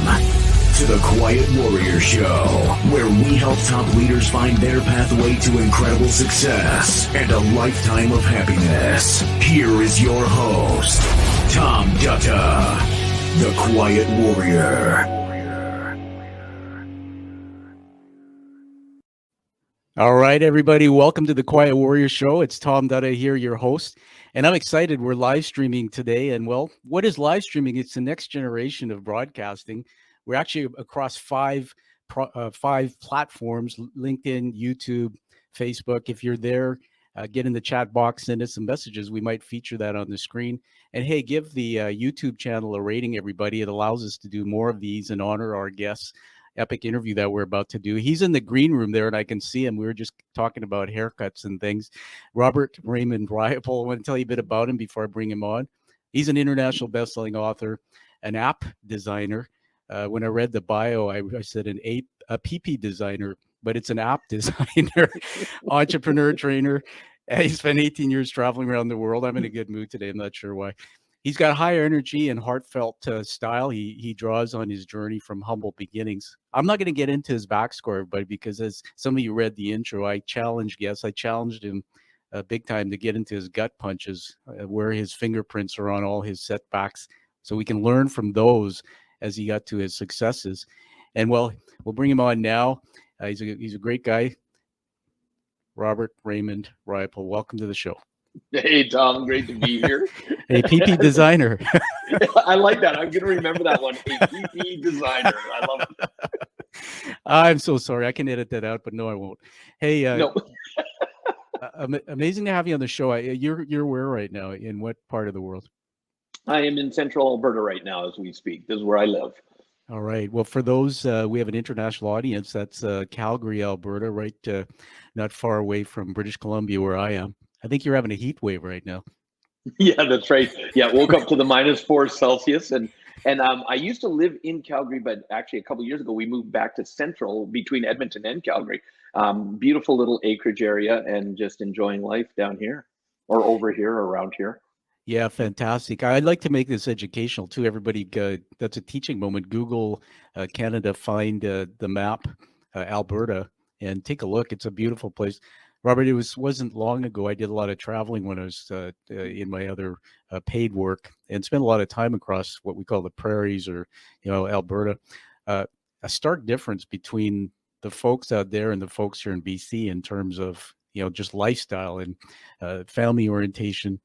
to the Quiet Warrior Show, where we help top leaders find their pathway to incredible success and a lifetime of happiness. Here is your host, Tom Dutta, the Quiet Warrior. All right, everybody, welcome to the Quiet Warrior Show. It's Tom Dutta here, your host, and I'm excited. We're live streaming today, and well, what is live streaming? It's the next generation of broadcasting. We're actually across five platforms: LinkedIn, YouTube, Facebook. If you're there, get in the chat box, send us some messages. We might feature that on the screen. And hey, give the YouTube channel a rating, everybody. It allows us to do more of these and honor our guests. Epic interview that we're about to do. He's in the green room there, and I can see him. We were just talking about haircuts and things. Raymond Riopel. I want to tell you a bit about him before I bring him on. He's an international best-selling author, an app designer. When I read the bio, I said a PP designer, but it's an app designer, entrepreneur, trainer. And he spent 18 years traveling around the world. I'm in a good mood today. I'm not sure why. He's got high energy and heartfelt style. He draws on his journey from humble beginnings. I'm not going to get into his backstory, everybody, because as some of you read the intro, I challenged him big time to get into his gut punches, where his fingerprints are on all his setbacks, so we can learn from those as he got to his successes. And well, we'll bring him on now. He's a great guy. Raymond Riopel, welcome to the show. Hey, Tom, great to be here. A PP designer. I like that. I'm going to remember that one. A PP designer. I love it. I'm so sorry. I can edit that out, but no, I won't. Hey, no. Amazing to have you on the show. You're where right now? In what part of the world? I am in central Alberta right now as we speak. This is where I live. All right. Well, for those, we have an international audience. That's Calgary, Alberta, right not far away from British Columbia, where I am. I think you're having a heat wave right now. Yeah, that's right. Yeah, woke up to the -4 Celsius, and I used to live in Calgary, but actually a couple of years ago we moved back to central between Edmonton and Calgary. Beautiful little acreage area, and just enjoying life down here, or over here, or around here. Yeah, fantastic. I'd like to make this educational too. Everybody, that's a teaching moment. Google Canada, find the map, Alberta, and take a look. It's a beautiful place. Robert, it wasn't long ago. I did a lot of traveling when I was in my other paid work, and spent a lot of time across what we call the prairies, or Alberta. A stark difference between the folks out there and the folks here in BC in terms of just lifestyle and family orientation.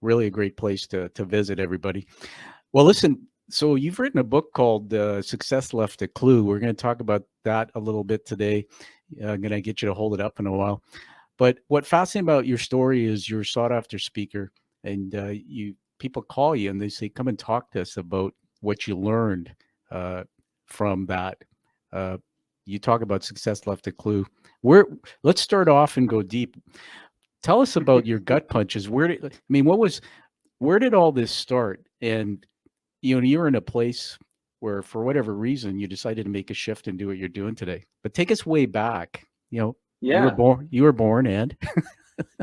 Really a great place to visit, everybody. Well, listen. So you've written a book called Success Left a Clue. We're going to talk about that a little bit today. I'm going to get you to hold it up in a while. But what fascinates about your story is you're a sought-after speaker, and people call you and they say, come and talk to us about what you learned from that. You talk about Success Left a Clue. Let's start off and go deep. Tell us about your gut punches. Where did all this start? And you're in a place where, for whatever reason, you decided to make a shift and do what you're doing today. But take us way back. Yeah. You were born and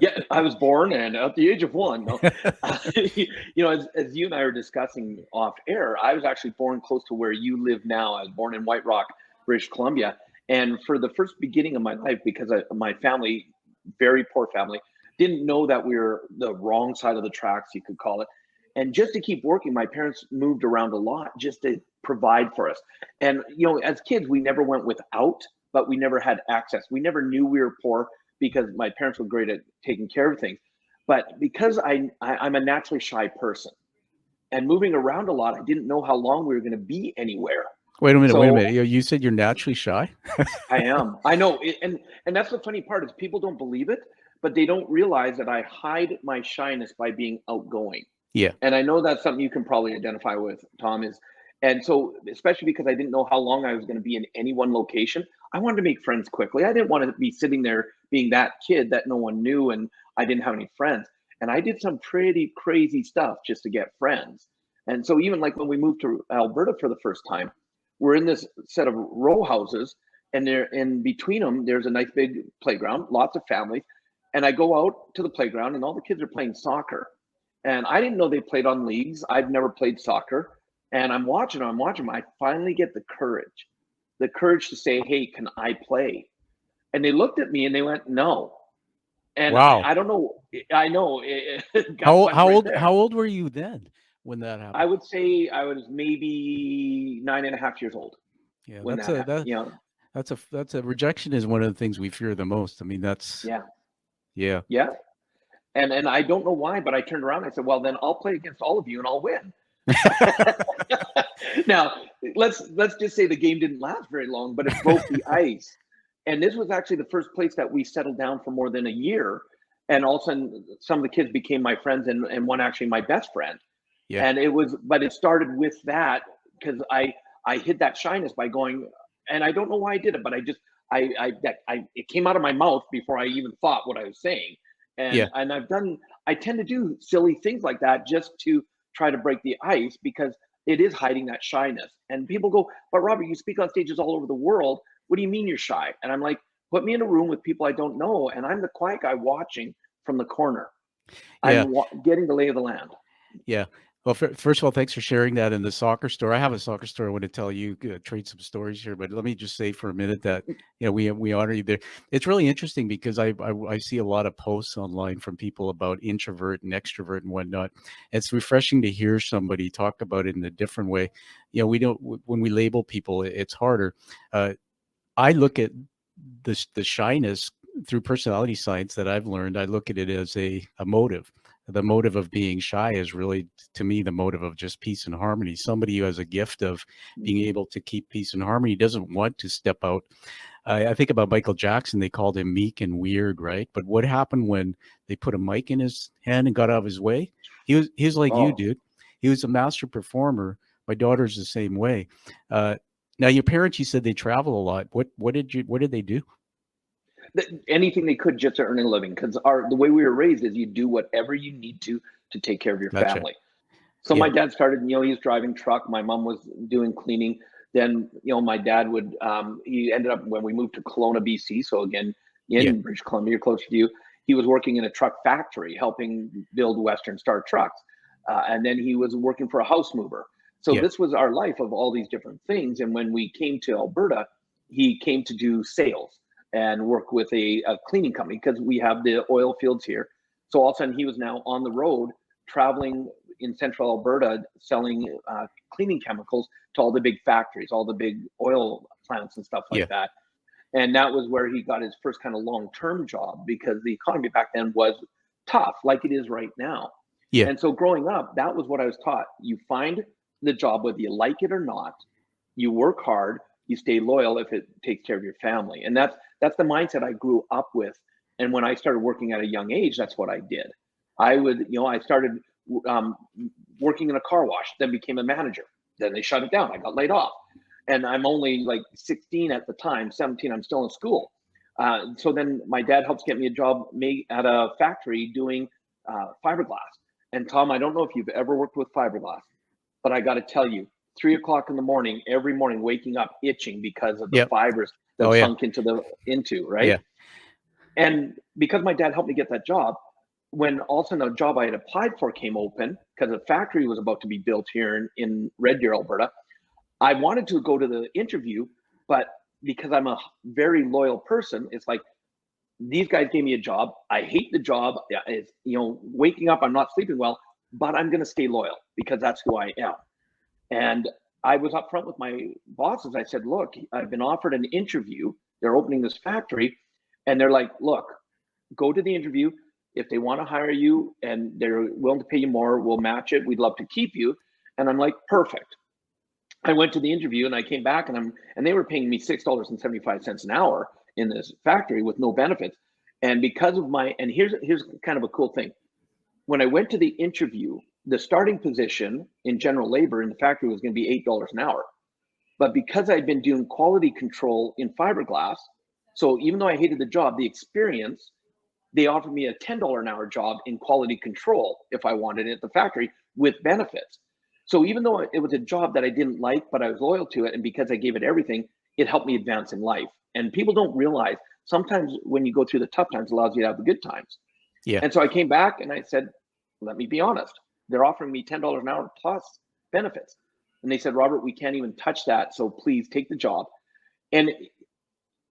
yeah, I was born, and at the age of 1. No. As you and I were discussing off air, I was actually born close to where you live now. I was born in White Rock, British Columbia. And for the first beginning of my life, because my family, very poor family, didn't know that we were the wrong side of the tracks, you could call it. And just to keep working, my parents moved around a lot just to provide for us. And, as kids, we never went without, but we never had access. We never knew we were poor because my parents were great at taking care of things. But because I'm a naturally shy person, and moving around a lot, I didn't know how long we were going to be anywhere. Wait a minute. You said you're naturally shy? I am. I know. And that's the funny part is people don't believe it, but they don't realize that I hide my shyness by being outgoing. Yeah. And I know that's something you can probably identify with, Tom, and so, especially because I didn't know how long I was going to be in any one location, I wanted to make friends quickly. I didn't want to be sitting there being that kid that no one knew and I didn't have any friends. And I did some pretty crazy stuff just to get friends. And so even like when we moved to Alberta for the first time, we're in this set of row houses, and there in between them, there's a nice big playground, lots of families. And I go out to the playground and all the kids are playing soccer. And I didn't know they played on leagues. I've never played soccer. And I'm watching them. I finally get the courage to say, hey, can I play? And they looked at me and they went, no. And Wow. I don't know. I know it got right there. How old were you then when that happened? I would say I was maybe 9.5 years old Yeah, when that happened. that's a rejection is one of the things we fear the most. I mean, that's Yeah. yeah. Yeah. And I don't know why, but I turned around and I said, well, then I'll play against all of you and I'll win. Now, let's just say the game didn't last very long, but it broke the ice. And this was actually the first place that we settled down for more than a year. And all of a sudden, some of the kids became my friends, and one actually my best friend. Yeah. And but it started with that because I hid that shyness by going, and I don't know why I did it, but it came out of my mouth before I even thought what I was saying. And I tend to do silly things like that just to try to break the ice because it is hiding that shyness. And people go, but Robert, you speak on stages all over the world. What do you mean you're shy? And I'm like, put me in a room with people I don't know, and I'm the quiet guy watching from the corner. Yeah. I'm getting the lay of the land. Yeah. Well, first of all, thanks for sharing that in the soccer store. I have a soccer store. I want to tell you, trade some stories here, but let me just say for a minute that we honor you there. It's really interesting because I see a lot of posts online from people about introvert and extrovert and whatnot. It's refreshing to hear somebody talk about it in a different way. We don't when we label people, it's harder. I look at the shyness through personality science that I've learned. I look at it as a motive. The motive of being shy is really, to me, the motive of just peace and harmony. Somebody who has a gift of being able to keep peace and harmony doesn't want to step out. I think about Michael Jackson. They called him meek and weird, right? But what happened when they put a mic in his hand and got out of his way? He was like you, dude. He was a master performer. My daughter's the same way. Now, your parents, you said they travel a lot. What did they do? Anything they could just to earn a living, because the way we were raised is you do whatever you need to take care of your family. So my dad started, he was driving truck. My mom was doing cleaning. Then, my dad would, he ended up, when we moved to Kelowna, BC, so again, in British Columbia, closer to you, he was working in a truck factory, helping build Western Star trucks. And then he was working for a house mover. So this was our life of all these different things. And when we came to Alberta, he came to do sales and work with a cleaning company because we have the oil fields here. So all of a sudden he was now on the road traveling in central Alberta selling cleaning chemicals to all the big factories, all the big oil plants and stuff like that. And that was where he got his first kind of long-term job because the economy back then was tough like it is right now. And so growing up, that was what I was taught. You find the job, whether you like it or not, you work hard, you stay loyal if it takes care of your family. And that's the mindset I grew up with. And when I started working at a young age, that's what I did. I started working in a car wash, then became a manager. Then they shut it down. I got laid off. And I'm only like 16 at the time, 17, I'm still in school. So then my dad helps get me a job at a factory doing fiberglass. And Tom, I don't know if you've ever worked with fiberglass, but I got to tell you, 3 o'clock in the morning, every morning, waking up itching because of the fibers that sunk into, right? Yeah. And because my dad helped me get that job, when all of a sudden a job I had applied for came open, because a factory was about to be built here in Red Deer, Alberta, I wanted to go to the interview, but because I'm a very loyal person, it's like, these guys gave me a job. I hate the job. It's, waking up, I'm not sleeping well, but I'm going to stay loyal because that's who I am. And I was upfront with my bosses. I said, look, I've been offered an interview. They're opening this factory. And they're like, look, go to the interview. If they want to hire you and they're willing to pay you more, we'll match it. We'd love to keep you. And I'm like, perfect. I went to the interview and I came back and they were paying me $6.75 an hour in this factory with no benefits. And because of and here's kind of a cool thing. When I went to the interview, the starting position in general labor in the factory was going to be $8 an hour. But because I'd been doing quality control in fiberglass, so even though I hated the job, the experience, they offered me a $10 an hour job in quality control if I wanted it at the factory with benefits. So even though it was a job that I didn't like, but I was loyal to it, and because I gave it everything, it helped me advance in life. And people don't realize sometimes when you go through the tough times, it allows you to have the good times. Yeah. And so I came back and I said, let me be honest. They're offering me $10 an hour plus benefits. And they said, Robert, we can't even touch that. So please take the job. And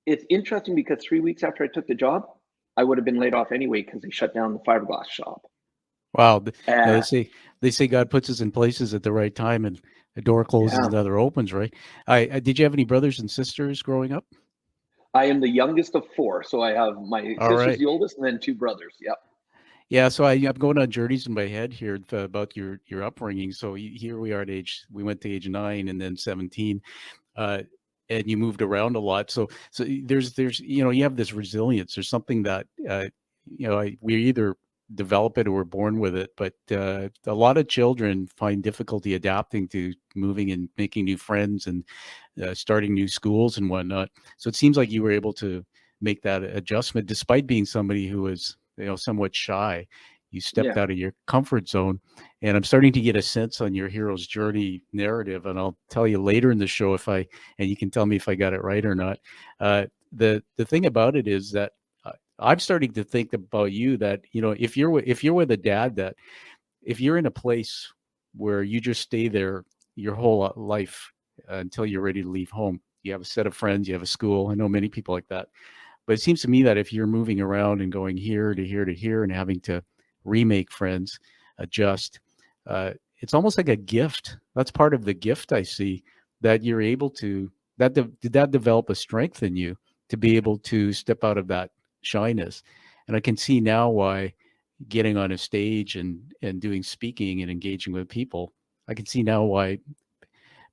it's interesting because 3 weeks after I took the job, I would have been laid off anyway because they shut down the fiberglass shop. Wow. Uh, They say God puts us in places at the right time, and a door closes, yeah. another opens, right? Did you have any brothers and sisters growing up? I am the youngest of 4. So I have my All sister's right. the oldest and then 2 brothers. Yep. Yeah, so I'm going on journeys in my head here about your upbringing. So here we are at we went to age 9 and then 17, uh, and you moved around a lot. So there's you have this resilience. There's something that we either develop it or we're born with it. But a lot of children find difficulty adapting to moving and making new friends and starting new schools and whatnot. So it seems like you were able to make that adjustment despite being somebody who was somewhat shy. You stepped Yeah. out of your comfort zone, and I'm starting to get a sense on your hero's journey narrative, and I'll tell you later in the show and you can tell me if I got it right or not. The thing about it is that I'm starting to think about you that if you're with a dad, that if you're in a place where you just stay there your whole life until you're ready to leave home, you have a set of friends, you have a school. I know many people like that. But it seems to me that if you're moving around and going here to here to here and having to remake friends, adjust, it's almost like a gift. That's part of the gift I see, that you're able to, did that develop a strength in you to be able to step out of that shyness? And I can see now why getting on a stage and doing speaking and engaging with people, I can see now why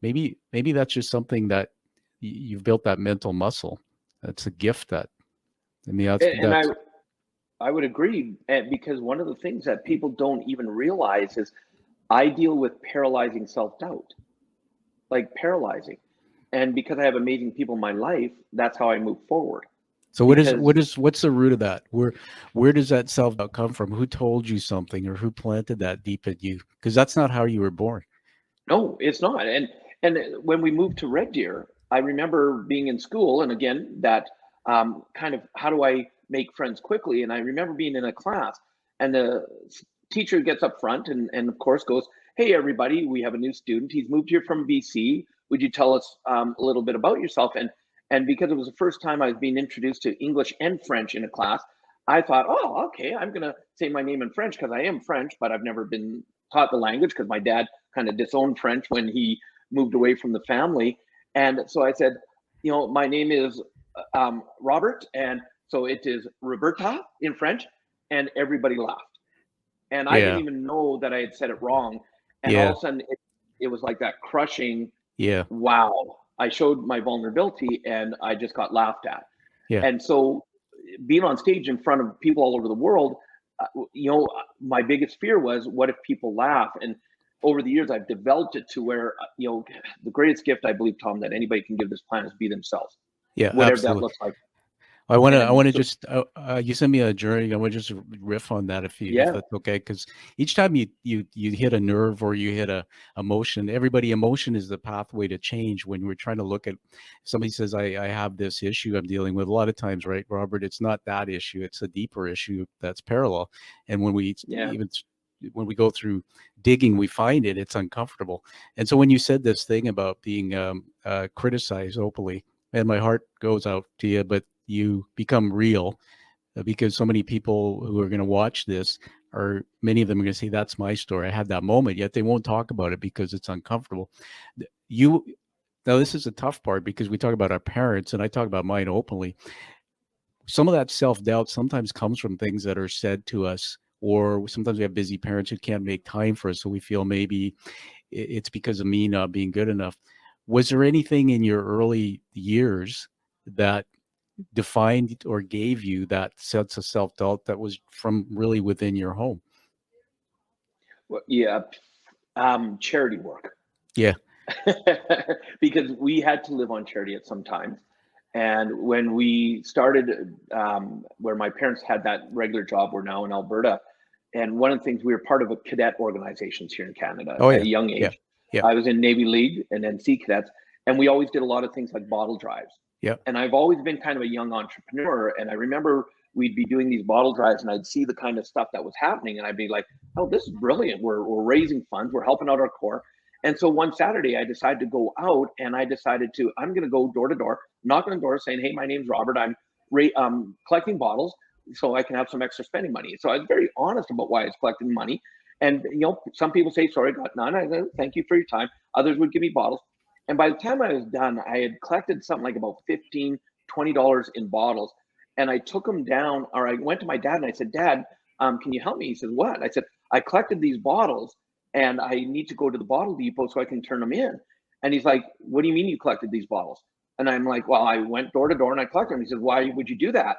maybe that's just something that you've built, that mental muscle. That's a gift that, I mean, And that's I would agree, because one of the things that people don't even realize is I deal with paralyzing self-doubt, like paralyzing. And because I have amazing people in my life, that's how I move forward. so. Because What's the root of that? Where does that self doubt come from? Who told you something, or who planted that deep in you? Because that's not how you were born. no, it's not. And when we moved to Red Deer, I remember being in school, and again, that kind of how do I make friends quickly? And I remember being in a class, and the teacher gets up front and of course goes, "Hey, everybody, we have a new student. He's moved here from BC. Would you tell us a little bit about yourself?" And because it was the first time I was being introduced to English and French in a class, I thought, "Oh, okay, I'm gonna say my name in French because I am French, but I've never been taught the language because my dad kind of disowned French when he moved away from the family." And so I said, my name is Robert, and so it is Roberta in French, and everybody laughed. And I didn't Yeah, even know that I had said it wrong. And all yeah, of a sudden, it was like that crushing, yeah, wow. I showed my vulnerability, and I just got laughed at. yeah. And so being on stage in front of people all over the world, my biggest fear was, what if people laugh? And over the years, I've developed it to where, the greatest gift I believe, Tom, that anybody can give this planet is be themselves, Yeah, whatever that absolutely. looks like. I want And to so, just you send me a journey. I want to just riff on that if yeah, that's okay. Because each time you hit a nerve or you hit a emotion, emotion is the pathway to change. When we're trying to look at, somebody says, I have this issue I'm dealing with. A lot of times, right, Robert, it's not that issue. It's a deeper issue that's parallel. And yeah, when we go through digging, we find it's uncomfortable. And so when you said this thing about being criticized openly, and my heart goes out to you, but you become real, because so many people who are going to watch this, or many of them are going to say, that's my story. I had that moment, yet they won't talk about it because it's uncomfortable. You Now, this is the tough part, because we talk about our parents and I talk about mine openly. Some of that self-doubt sometimes comes from things that are said to us, or sometimes we have busy parents who can't make time for us. So we feel maybe it's because of me not being good enough. Was there anything in your early years that defined or gave you that sense of self-doubt that was from really within your home? well, yeah, charity work. Yeah. Because we had to live on charity at some time. And when we started, where my parents had that regular job, we're now in Alberta. And one of the things, we were part of a cadet organizations here in Canada Oh at yeah. a young Yeah. age. Yeah. I was in Navy League and then Sea Cadets, and we always did a lot of things like bottle drives. Yeah. And I've always been kind of a young entrepreneur. And I remember we'd be doing these bottle drives, and I'd see the kind of stuff that was happening, and I'd be like, "Oh, this is brilliant. We're raising funds. We're helping out our core." And so one Saturday I decided to go out, and I'm going to go door to door, knocking on doors saying, hey, my name's Robert. I'm collecting bottles so I can have some extra spending money. So I was very honest about why I was collecting money. And, some people say, sorry, got none. I said, thank you for your time. Others would give me bottles. And by the time I was done, I had collected something like about $15, $20 in bottles. And I took them down, or I went to my dad and I said, Dad, can you help me? He said, what? I said, I collected these bottles and I need to go to the bottle depot so I can turn them in. And he's like, what do you mean you collected these bottles? And I'm like, well, I went door to door and I collected them. He said, why would you do that?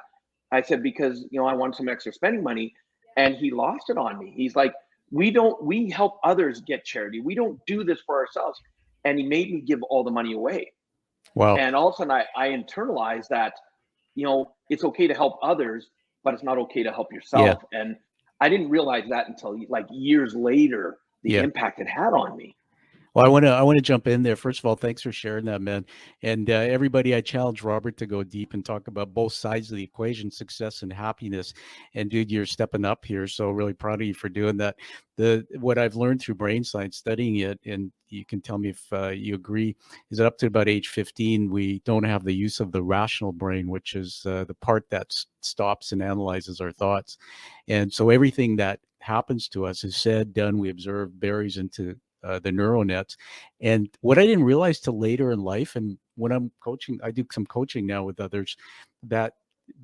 I said, because, I want some extra spending money. And he lost it on me. He's like, we help others get charity. We don't do this for ourselves. And he made me give all the money away. Wow. And all of a sudden I internalized that, it's okay to help others, but it's not okay to help yourself. Yeah. And I didn't realize that until like years later, the impact it had on me. Well, I want to jump in there. First of all, thanks for sharing that, man. And everybody, I challenge Robert to go deep and talk about both sides of the equation, success and happiness. And dude, you're stepping up here. So really proud of you for doing that. What I've learned through brain science, studying it, and you can tell me if you agree, is that up to about age 15, we don't have the use of the rational brain, which is the part that stops and analyzes our thoughts. And so everything that happens to us is said, done, we observe, buries into the neural nets. And what I didn't realize till later in life, and when I'm coaching, I do some coaching now with others, that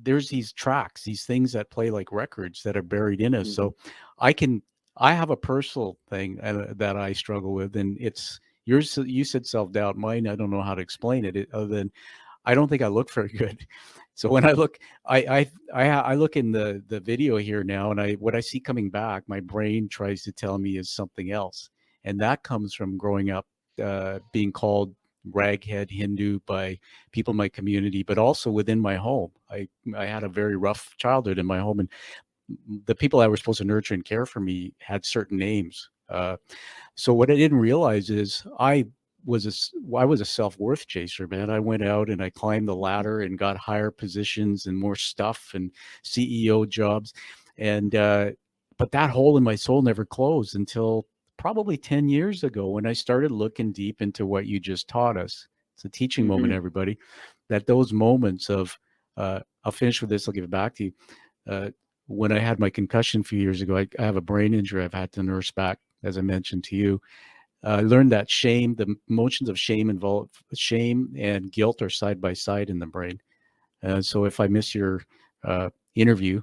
there's these tracks, these things that play like records that are buried in us. Mm-hmm. So I have a personal thing that I struggle with, and it's yours. You said self-doubt. Mine, I don't know how to explain it other than I don't think I look very good. So when I look, I look in the video here now, and what I see coming back, my brain tries to tell me is something else. And that comes from growing up being called raghead Hindu by people in my community, but also within my home. I had a very rough childhood in my home, and the people that were supposed to nurture and care for me had certain names. So what I didn't realize is I was a self-worth chaser, man. I went out and I climbed the ladder and got higher positions and more stuff and CEO jobs. And but that hole in my soul never closed until probably 10 years ago when I started looking deep into what you just taught us. It's a teaching moment, everybody, that those moments of, I'll finish with this, I'll give it back to you. When I had my concussion a few years ago, I have a brain injury I've had to nurse back, as I mentioned to you. I learned that the emotions of shame and guilt are side by side in the brain. So if I miss your interview,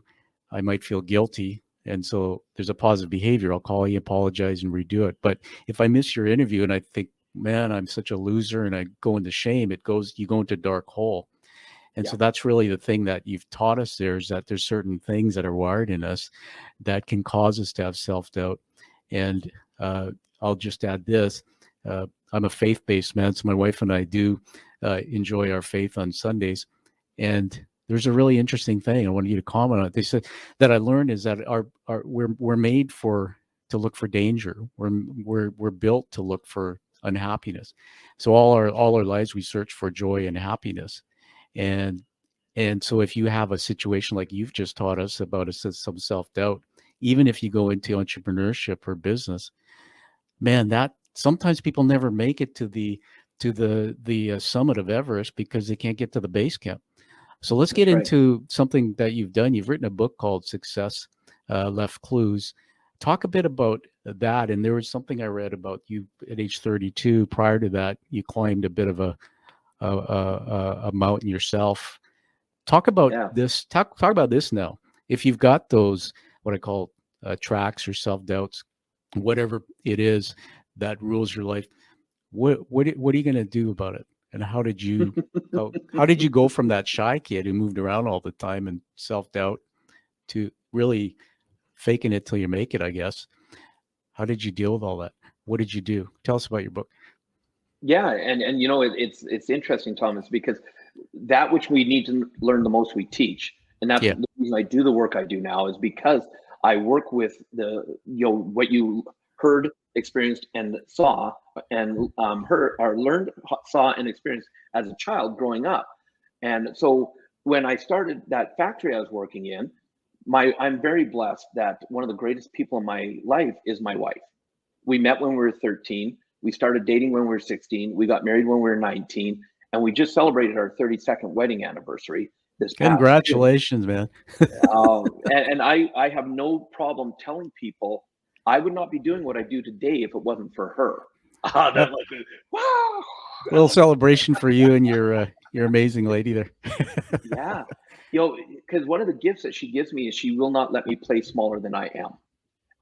I might feel guilty. And so there's a positive behavior. I'll call you, apologize, and redo it. But if I miss your interview and I think, man, I'm such a loser, and I go into shame, you go into a dark hole. And so that's really the thing that you've taught us there, is that there's certain things that are wired in us that can cause us to have self-doubt. And I'll just add this. I'm a faith-based man, so my wife and I do enjoy our faith on Sundays. And there's a really interesting thing I wanted you to comment on it. They said that I learned is that we're made to look for danger. We're built to look for unhappiness. So all our lives we search for joy and happiness. And so if you have a situation like you've just taught us about some self-doubt, even if you go into entrepreneurship or business, man, that sometimes people never make it to the summit of Everest because they can't get to the base camp. So let's get into something that you've done. You've written a book called Success Left Clues. Talk a bit about that. And there was something I read about you at age 32. Prior to that, you climbed a bit of a mountain yourself. Talk about this. Talk about this now. If you've got those, what I call tracks or self-doubts, whatever it is that rules your life, what are you going to do about it? And how did you how did you go from that shy kid who moved around all the time and self-doubt to really faking it till you make it, I guess? How did you deal with all that? What did you do? Tell us about your book. Yeah, and it's interesting, Thomas, because that which we need to learn the most we teach, and that's the reason I do the work I do now, is because I work with what you heard, experienced, and saw, and learned, saw, and experienced as a child growing up. And so when I started that factory I was working in, I'm very blessed that one of the greatest people in my life is my wife. We met when we were 13. We started dating when we were 16. We got married when we were 19, and we just celebrated our 32nd wedding anniversary this past June. Congratulations, man. And I have no problem telling people I would not be doing what I do today if it wasn't for her. They're like, wow. A little celebration for you and your amazing lady there. Yeah. Because one of the gifts that she gives me is she will not let me play smaller than I am.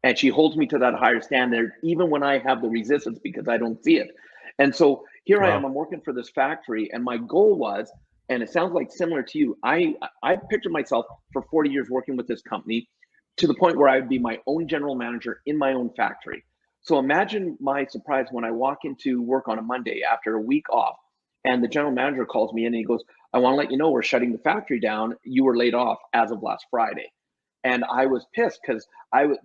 And she holds me to that higher standard, even when I have the resistance because I don't see it. And so here I am, I'm working for this factory, and my goal was, and it sounds like similar to you, I pictured myself for 40 years working with this company to the point where I would be my own general manager in my own factory. So imagine my surprise when I walk into work on a Monday after a week off, and the general manager calls me in and he goes, I want to let you know we're shutting the factory down. You were laid off as of last Friday. And I was pissed because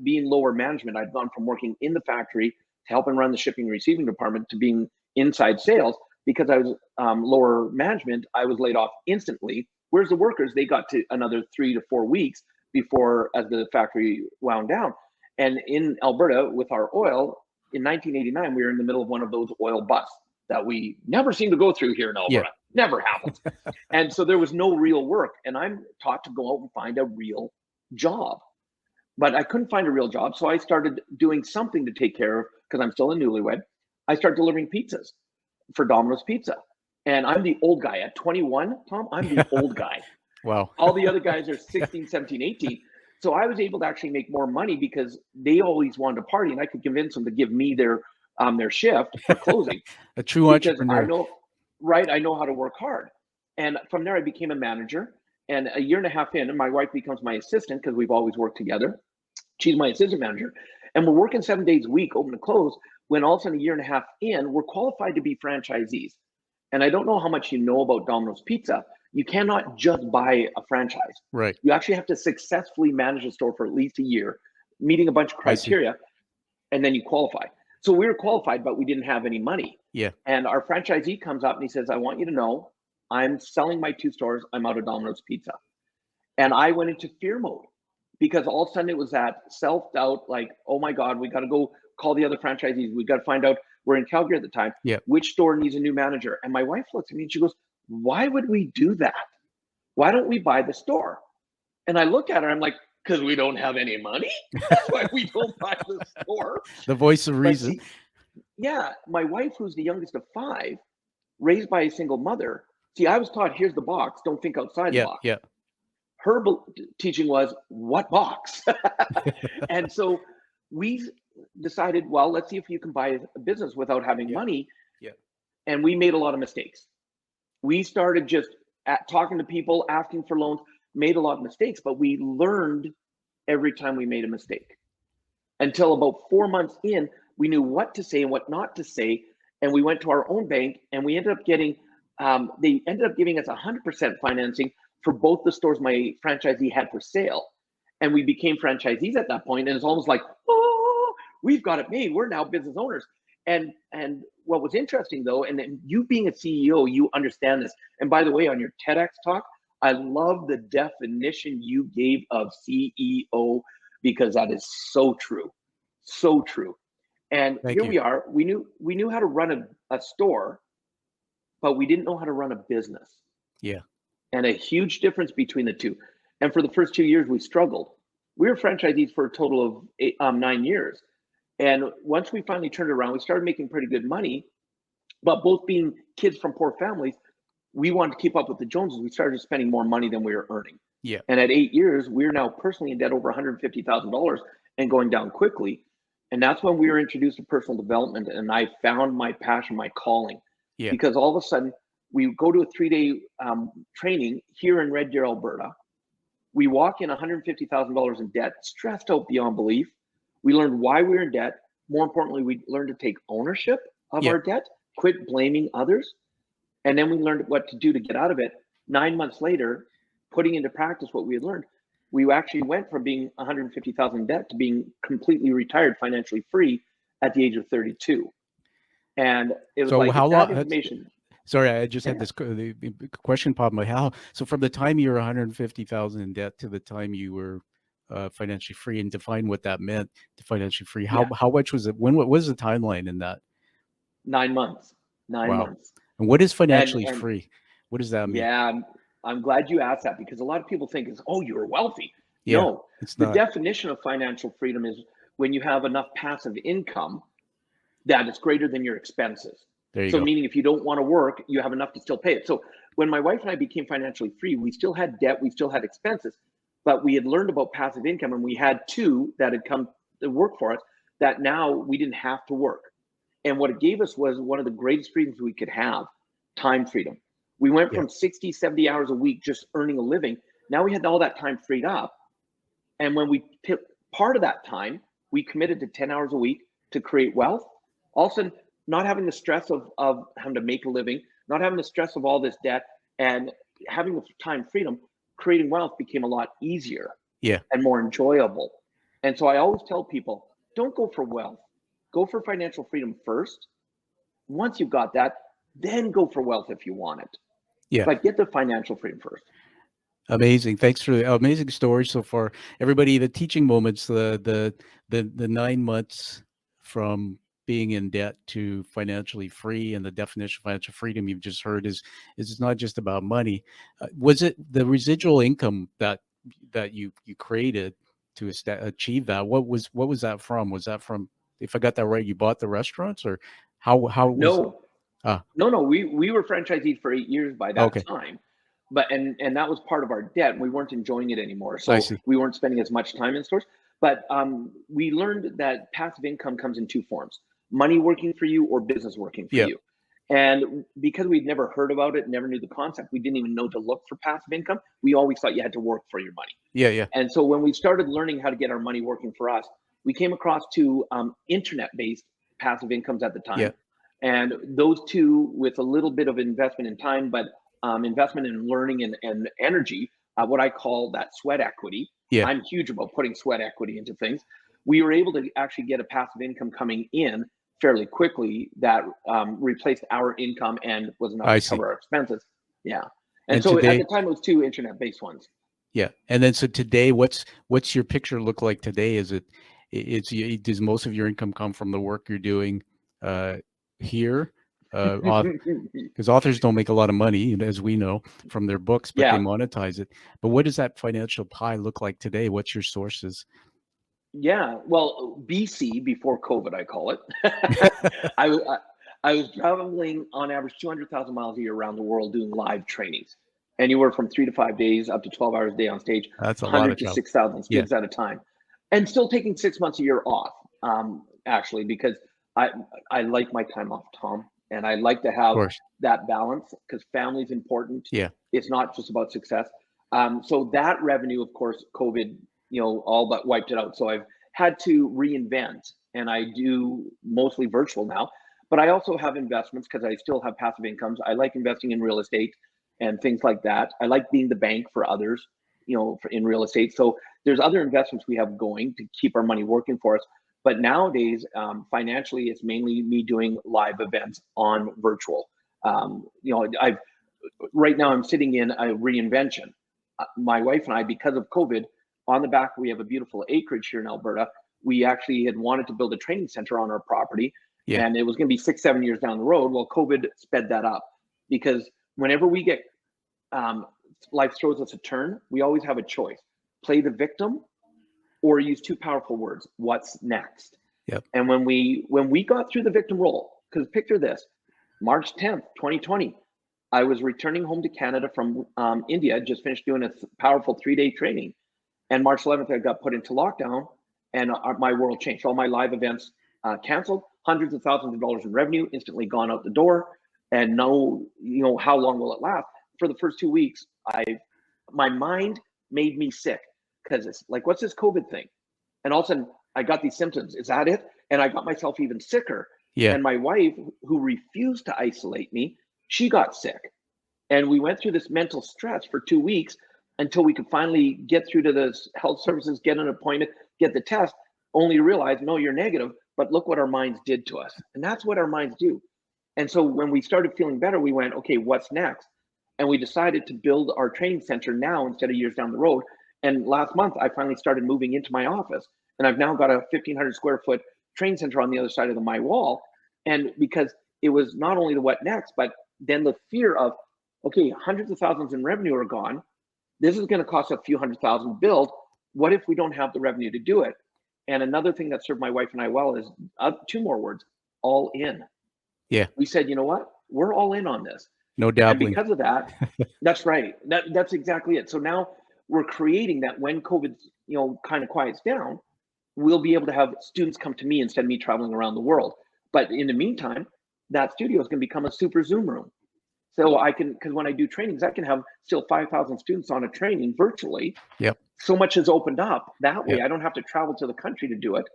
being lower management, I'd gone from working in the factory to helping run the shipping and receiving department to being inside sales. Because I was lower management, I was laid off instantly. Whereas the workers, they got to another 3 to 4 weeks before as the factory wound down. And in Alberta, with our oil, in 1989, we were in the middle of one of those oil busts that we never seem to go through here in Alberta. Yeah. Never happens. And so there was no real work. And I'm taught to go out and find a real job. But I couldn't find a real job. So I started doing something to take care of, because I'm still a newlywed. I started delivering pizzas for Domino's Pizza. And I'm the old guy. At 21, Tom, I'm the old guy. Wow. All the other guys are 16, 17, 18. So I was able to actually make more money because they always wanted to party, and I could convince them to give me their shift for closing. A true entrepreneur. I know how to work hard. And from there, I became a manager. And a year and a half in, and my wife becomes my assistant because we've always worked together. She's my assistant manager. And we're working 7 days a week, open to close, when all of a sudden a year and a half in, we're qualified to be franchisees. And I don't know how much you know about Domino's Pizza. You cannot just buy a franchise. Right. You actually have to successfully manage a store for at least a year, meeting a bunch of criteria, and then you qualify. So we were qualified, but we didn't have any money. Yeah. And our franchisee comes up and he says, I want you to know, I'm selling my 2 stores. I'm out of Domino's Pizza. And I went into fear mode because all of a sudden it was that self-doubt, like, oh my God, we got to go call the other franchisees. We got to find out, we're in Calgary at the time, which store needs a new manager. And my wife looks at me and she goes, why would we do that? Why don't we buy the store? And I look at her, I'm like, because we don't have any money. That's why we don't buy the store. The voice of reason. Yeah. My wife, who's the youngest of 5, raised by a single mother. See, I was taught, here's the box. Don't think outside the box. Yeah. Her teaching was, what box? And so we decided, well, let's see if you can buy a business without having money. Yeah. And we made a lot of mistakes. We started just talking to people, asking for loans, made a lot of mistakes, but we learned every time we made a mistake. Until about 4 months in, we knew what to say and what not to say. And we went to our own bank and we ended up getting, they ended up giving us 100% financing for both the stores my franchisee had for sale. And we became franchisees at that point. And it's almost like, oh, we've got it made. We're now business owners. And what was interesting though, and then you being a CEO, you understand this. And by the way, on your TEDx talk, I love the definition you gave of CEO, because that is so true. So true. And here we are. We knew how to run a store, but we didn't know how to run a business. Yeah. And a huge difference between the two. And for the first 2 years, we struggled. We were franchisees for a total of 9 years. And once we finally turned it around, we started making pretty good money. But both being kids from poor families, we wanted to keep up with the Joneses. We started spending more money than we were earning. Yeah. And at 8 years, we're now personally in debt over $150,000 and going down quickly. And that's when we were introduced to personal development. And I found my passion, my calling. Yeah. Because all of a sudden, we go to a 3-day training here in Red Deer, Alberta. We walk in $150,000 in debt, stressed out beyond belief. We learned why we were in debt. More importantly, we learned to take ownership of our debt, quit blaming others. And then we learned what to do to get out of it. 9 months later, putting into practice what we had learned, we actually went from being $150,000 in debt to being completely retired, financially free at the age of 32. And it was like, how long? Information. Sorry, I just had this the question pop in my head. So from the time you were 150,000 in debt to the time you were financially free, and define what that meant to financially free. How much was it? What was the timeline in that? 9 months. 9 Wow. months. And what is financially And free? What does that mean? yeah, I'm glad you asked that, because a lot of people think is, oh, you're wealthy. Yeah, No, it's the not. definition of financial freedom is when you have enough passive income that is greater than your expenses. There you So go. meaning if you don't want to work, you have enough to still pay it. So when my wife and I became financially free, we still had debt, we still had expenses, but we had learned about passive income, and we had two that had come to work for us that now we didn't have to work. And what it gave us was one of the greatest freedoms we could have: time freedom. We went Yeah. from 60, 70 hours a week just earning a living. Now we had all that time freed up. And when we took part of that time, we committed to 10 hours a week to create wealth. All of a sudden, not having the stress of having to make a living, not having the stress of all this debt, and having the time freedom, creating wealth became a lot easier Yeah. and more enjoyable. And so I always tell people, don't go for wealth. Go for financial freedom first. Once you've got that, then go for wealth if you want it. Yeah. But get the financial freedom first. Amazing. Thanks for the amazing story so far. Everybody, the teaching moments, the 9 months from being in debt to financially free, and the definition of financial freedom you've just heard is it's not just about money. Was it the residual income that you created to achieve that? What was that from? Was that from, if I got that right, you bought the restaurants, or how was? No, Ah, no. We were franchisees for 8 years by that okay, time, but and that was part of our debt. We weren't enjoying it anymore, I so see. we weren't spending as much time in stores. But we learned that passive income comes in two forms: money working for you or business working for Yeah, you. And because we'd never heard about it, never knew the concept, we didn't even know to look for passive income. We always thought you had to work for your money. yeah, yeah. And so when we started learning how to get our money working for us, we came across two internet-based passive incomes at the Yeah, time. And those two, with a little bit of investment in time, but investment in learning and energy, what I call that sweat equity. yeah. I'm huge about putting sweat equity into things. We were able to actually get a passive income coming in fairly quickly that replaced our income and was enough I to see. cover our expenses. Yeah. And And so at today, the time, it was two internet-based ones. yeah. And then so today, what's your picture look like today? Is it does most of your income come from the work you're doing uh here? Because authors don't make a lot of money, as we know, from their books, but they Yeah, monetize it. But what does that financial pie look like today? What's your sources? yeah. Well, BC, before COVID, I call it. I, w- I was traveling on average 200,000 miles a year around the world doing live trainings, anywhere from 3 to 5 days up to 12 hours a day on stage, That's a lot 100 of to travel. 6,000 Yeah, gigs at a time, and still taking 6 months a year off. Actually, because I I like my time off, Tom, and I like to of have course. that balance because family's important. Yeah, It's not just about success. So that revenue, of course, COVID, all but wiped it out. So I've had to reinvent, and I do mostly virtual now. But I also have investments because I still have passive incomes. I like investing in real estate and things like that. I like being the bank for others, in real estate. So there's other investments we have going to keep our money working for us. But nowadays, financially, it's mainly me doing live events on virtual. I've right now I'm sitting in a reinvention. My wife and I, because of COVID, on the back we have a beautiful acreage here in Alberta. We actually had wanted to build a training center on our property, yeah. and it was going to be 6, 7 years down the road. Well, COVID sped that up because whenever we get life throws us a turn, we always have a choice: play the victim or use two powerful words: what's next? Yep. And when we got through the victim role, because picture this: March 10th, 2020, I was returning home to Canada from India, just finished doing a powerful 3-day training. And March 11th, I got put into lockdown, and my world changed. All my live events canceled, hundreds of thousands of dollars in revenue instantly gone out the door. And no, how long will it last? For the first 2 weeks, my mind made me sick because it's like, what's this COVID thing? And all of a sudden, I got these symptoms. Is that it? And I got myself even sicker. Yeah. And my wife, who refused to isolate me, she got sick. And we went through this mental stress for 2 weeks until we could finally get through to the health services, get an appointment, get the test, only to realize, no, you're negative, but look what our minds did to us. And that's what our minds do. And so when we started feeling better, we went, okay, what's next? And we decided to build our training center now instead of years down the road. And last month, I finally started moving into my office. And I've now got a 1,500 square foot training center on the other side of my wall. And because it was not only the what next, but then the fear of, okay, hundreds of thousands in revenue are gone. This is going to cost a few $100,000 to build. What if we don't have the revenue to do it? And another thing that served my wife and I well is two more words: all in. Yeah. We said, you know what? We're all in on this. No dabbling. And because of that, that's right. That's exactly it. So now we're creating that when COVID, kind of quiets down, we'll be able to have students come to me instead of me traveling around the world. But in the meantime, that studio is going to become a super Zoom room. So I can, because when I do trainings, I can have still 5,000 students on a training virtually. Yep. So much has opened up that way. Yep. I don't have to travel to the country to do it.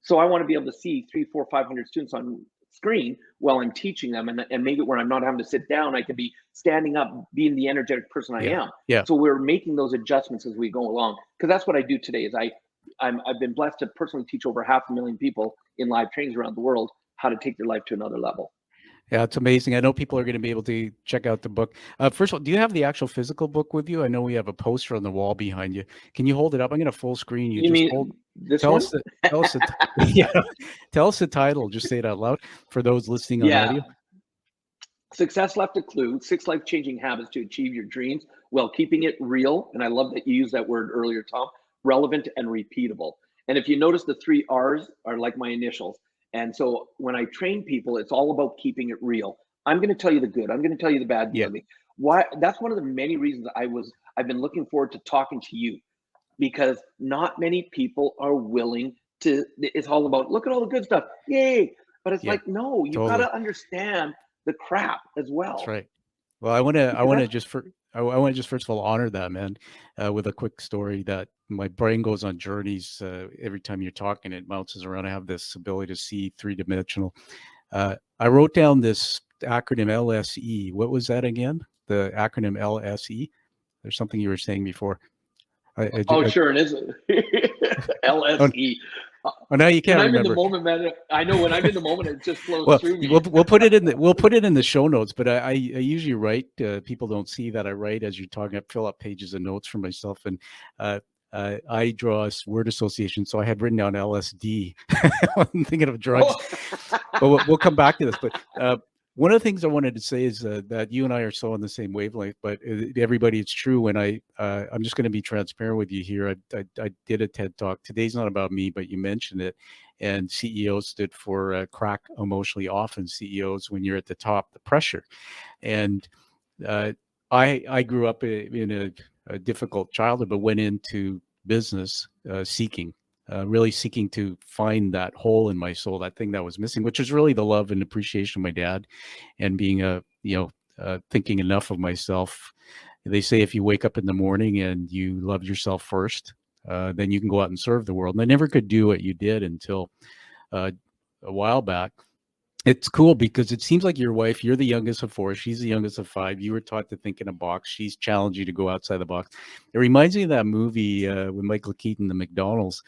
So I want to be able to see 300, 400, 500 students on screen while I'm teaching them, and make it where I'm not having to sit down. I can be standing up, being the energetic person I am. Yeah. So we're making those adjustments as we go along, because that's what I do today. Is I've been blessed to personally teach over 500,000 people in live trainings around the world how to take their life to another level. Yeah, it's amazing. I know people are going to be able to check out the book. First of all, do you have the actual physical book with you? I know we have a poster on the wall behind you. Can you hold it up? I'm going to full screen you. You just mean hold. this Tell one? us tell us the title. Just say it out loud for those listening on audio. Success Left a Clue: 6 Life-Changing Habits to Achieve Your Dreams while keeping it real. And I love that you used that word earlier, Tom. Relevant and repeatable. And if you notice, the 3 R's are like my initials. And so when I train people, it's all about keeping it real. I'm going to tell you the good. I'm going to tell you the bad. Yeah. Why? That's one of the many reasons I've been looking forward to talking to you, because not many people are willing to. It's all about, look at all the good stuff, yay! But it's like, no, you got to understand the crap as well. That's right. Well, I want to just first of all honor that, man, with a quick story that my brain goes on journeys every time you're talking. It bounces around. I have this ability to see 3-dimensional. I wrote down this acronym LSE. What was that again? The acronym LSE. There's something you were saying before. Sure, it is. LSE. Oh, now you can't when remember. I'm in the moment, man. I know when I'm in the moment, it just flows through me. We'll put it in the show notes. But I usually write. People don't see that I write as you're talking. I fill up pages of notes for myself, and I draw a word association. So I had written down LSD. I'm thinking of drugs, but we'll come back to this. But one of the things I wanted to say is that you and I are so on the same wavelength. But everybody, it's true. And I'm just going to be transparent with you here. I did a TED Talk. Today's not about me, but you mentioned it. And CEOs stood for crack emotionally off, and CEOs, when you're at the top, the pressure. And I grew up in a difficult childhood, but went into business really seeking to find that hole in my soul, that thing that was missing, which was really the love and appreciation of my dad, and being thinking enough of myself. They say if you wake up in the morning and you love yourself first, then you can go out and serve the world. And I never could do what you did until a while back. It's cool because it seems like your wife, you're the youngest of 4, she's the youngest of 5. You were taught to think in a box. She's challenged you to go outside the box. It reminds me of that movie with Michael Keaton, The McDonald's.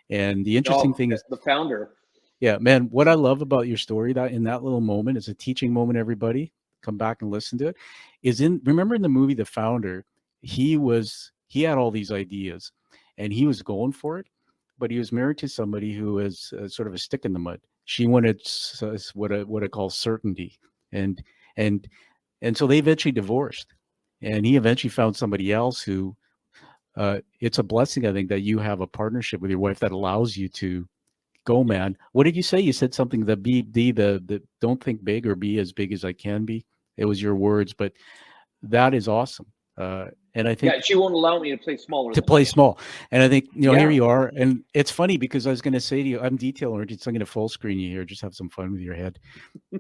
And the interesting thing is the founder. Yeah, man, what I love about your story, that in that little moment, it's a teaching moment, everybody, come back and listen to it, remember in the movie, The Founder, he had all these ideas and he was going for it, but he was married to somebody who was sort of a stick in the mud. She wanted what I call certainty. And so they eventually divorced, and he eventually found somebody else who, it's a blessing, I think, that you have a partnership with your wife that allows you to go, man. What did you say? You said something, the don't think big, or be as big as I can be. It was your words, but that is awesome. And I think she won't allow me to play smaller. Small. And I think, here you are. And it's funny because I was going to say to you, I'm detail oriented, so I'm going to full screen you here. Just have some fun with your head.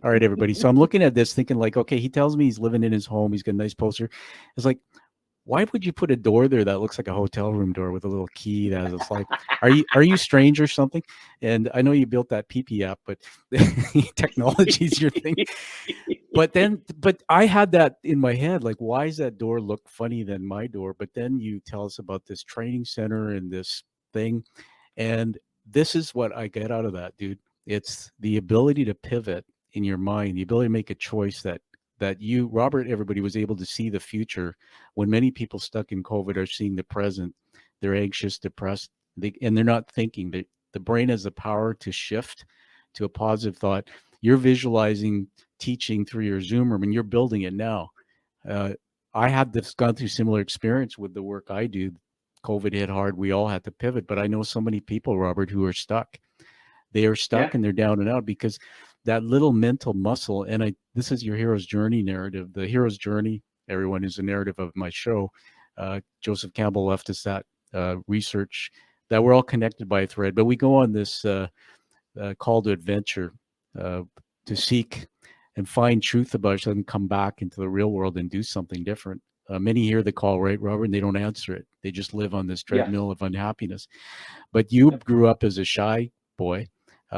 All right, everybody. So I'm looking at this thinking like, okay, he tells me he's living in his home. He's got a nice poster. It's like, why would you put a door there that looks like a hotel room door with a little key that is like, are you strange or something? And I know you built that PP app, but technology is your thing. But I had that in my head, like, why does that door look funny than my door? But then you tell us about this training center and this thing. And this is what I get out of that, dude. It's the ability to pivot in your mind, the ability to make a choice that you, Robert, everybody was able to see the future when many people stuck in COVID are seeing the present. They're anxious, depressed, and they're not thinking. The brain has the power to shift to a positive thought. You're visualizing teaching through your Zoom room, and you're building it now. Uh, I had this gone through similar experience with the work I do. COVID hit hard. We all had to pivot, but I know so many people, Robert, who are stuck. They are Yeah. stuck and they're down and out because that little mental muscle. And this is your hero's journey narrative. The hero's journey, everyone, is a narrative of my show. Joseph Campbell left us that research that we're all connected by a thread, but we go on this call to adventure to seek and find truth about ourselves and come back into the real world and do something different. Many hear the call, right, Robert, and they don't answer it. They just live on this treadmill of unhappiness. But you grew up as a shy boy,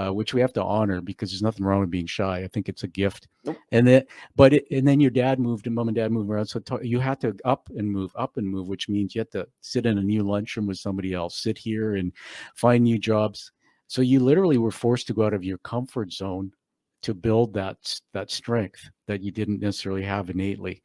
which we have to honor because there's nothing wrong with being shy. I think it's a gift. Nope. And then your dad moved, and mom and dad moved around. So you had to up and move, which means you had to sit in a new lunchroom with somebody else, sit here and find new jobs. So you literally were forced to go out of your comfort zone to build that strength that you didn't necessarily have innately.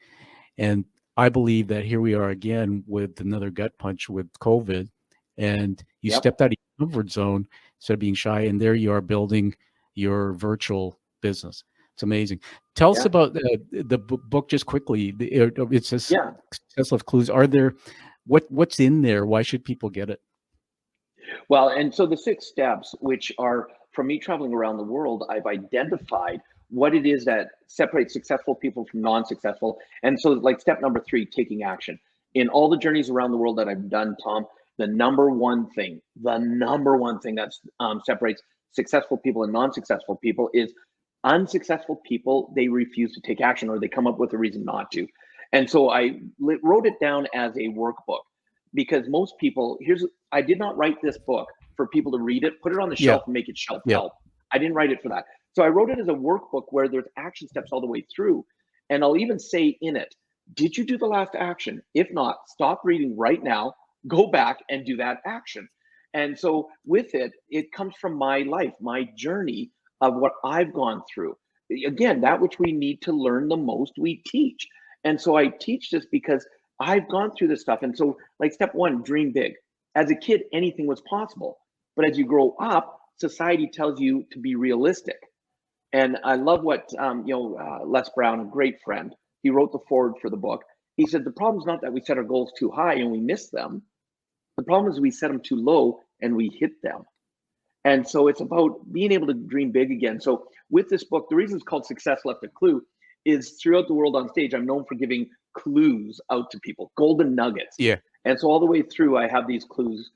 And I believe that here we are again with another gut punch with COVID, and you stepped out of your comfort zone instead of being shy, and there you are building your virtual business. It's amazing. Tell us about the book just quickly. It says Success Left Clues. Are there what's in there? Why should people get it? Well, and so the 6 steps, which are from me traveling around the world, I've identified what it is that separates successful people from non-successful. And so like step number 3, taking action. In all the journeys around the world that I've done, Tom, the number one thing that separates successful people and non-successful people is unsuccessful people, they refuse to take action or they come up with a reason not to. And so I wrote it down as a workbook because most people, I did not write this book for people to read it, put it on the shelf and make it shelf help. I didn't write it for that. So I wrote it as a workbook where there's action steps all the way through. And I'll even say in it, did you do the last action? If not, stop reading right now, go back and do that action. And so with it, it comes from my life, my journey of what I've gone through. Again, that which we need to learn the most, we teach. And so I teach this because I've gone through this stuff. And so like step 1, dream big. As a kid, anything was possible. But as you grow up, society tells you to be realistic. And I love what, Les Brown, a great friend, he wrote the foreword for the book. He said, the problem is not that we set our goals too high and we miss them. The problem is we set them too low and we hit them. And so it's about being able to dream big again. So with this book, the reason it's called Success Left a Clue is throughout the world on stage, I'm known for giving clues out to people, golden nuggets. Yeah. And so all the way through, I have these clues,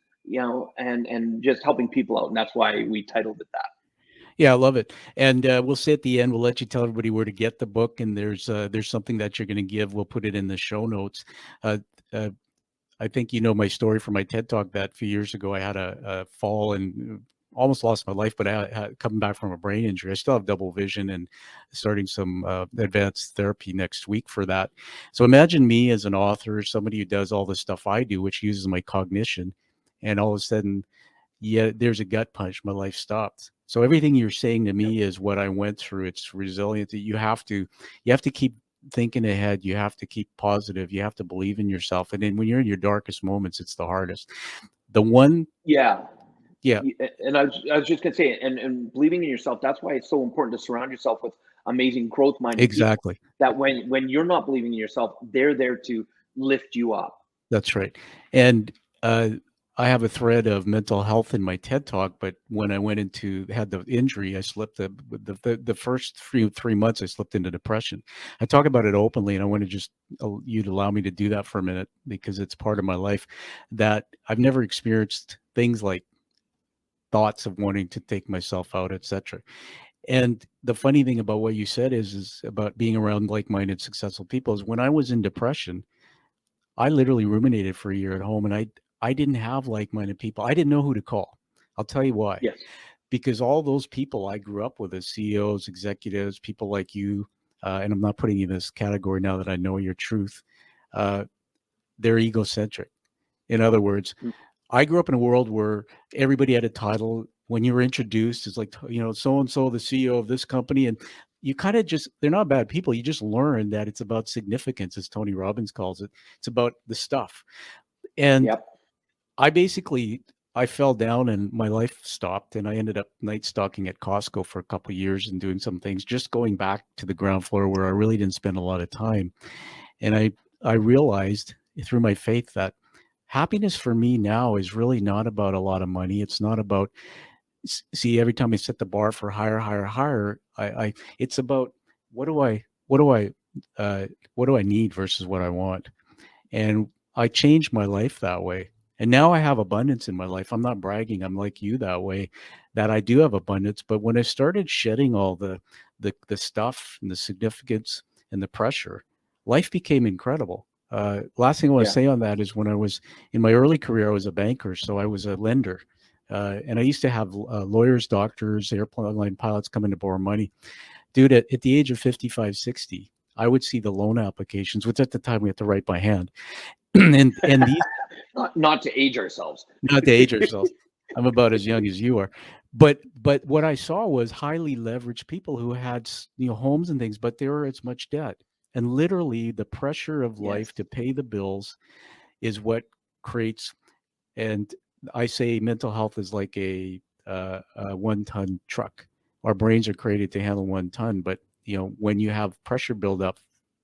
and just helping people out. And that's why we titled it that. Yeah, I love it. And we'll say at the end, we'll let you tell everybody where to get the book. And there's something that you're going to give. We'll put it in the show notes. I think you know my story from my TED Talk that a few years ago I had a fall and almost lost my life, but I had coming back from a brain injury. I still have double vision and starting some advanced therapy next week for that. So imagine me as an author, somebody who does all the stuff I do, which uses my cognition, and all of a sudden, there's a gut punch. My life stopped. So everything you're saying to me is what I went through. It's resilient. You have to keep thinking ahead. You have to keep positive. You have to believe in yourself. And then when you're in your darkest moments, it's the hardest. The one. Yeah. Yeah. And I was just going to say, and believing in yourself, that's why it's so important to surround yourself with amazing growth-minded people. That when you're not believing in yourself, they're there to lift you up. That's right. And I have a thread of mental health in my TED Talk, but when I had the injury, I slipped the first 3 months, I slipped into depression. I talk about it openly, and I want to just you to allow me to do that for a minute because it's part of my life that I've never experienced things like thoughts of wanting to take myself out, etc. And the funny thing about what you said is about being around like-minded, successful people is when I was in depression, I literally ruminated for a year at home, and I didn't have like-minded people. I didn't know who to call. I'll tell you why. Yes. Because all those people I grew up with as CEOs, executives, people like you, and I'm not putting you in this category now that I know your truth, they're egocentric. In other words, I grew up in a world where everybody had a title. When you were introduced, it's like, so-and-so, the CEO of this company. And you kind of they're not bad people. You just learn that it's about significance, as Tony Robbins calls it. It's about the stuff. And I basically, I fell down and my life stopped, and I ended up night stalking at Costco for a couple of years and doing some things, just going back to the ground floor where I really didn't spend a lot of time. And I realized through my faith that happiness for me now is really not about a lot of money. It's not about, see, every time I set the bar for higher, higher, higher, it's about what do I, what do I, what do I need versus what I want. And I changed my life that way. And now I have abundance in my life. I'm not bragging. I'm like you that way, that I do have abundance. But when I started shedding all the stuff and the significance and the pressure, life became incredible. Last thing I want to Yeah. say on that is when I was in my early career, I was a banker. So I was a lender. And I used to have lawyers, doctors, airplane pilots come in to borrow money. Dude, at the age of 55, 60, I would see the loan applications, which at the time we had to write by hand. and these, Not to age ourselves. not to age ourselves. I'm about as young as you are. But what I saw was highly leveraged people who had, homes and things, but they were as much debt. And literally the pressure of Yes. life to pay the bills is what creates, and I say mental health is like a 1-ton truck. Our brains are created to handle 1 ton, but when you have pressure buildup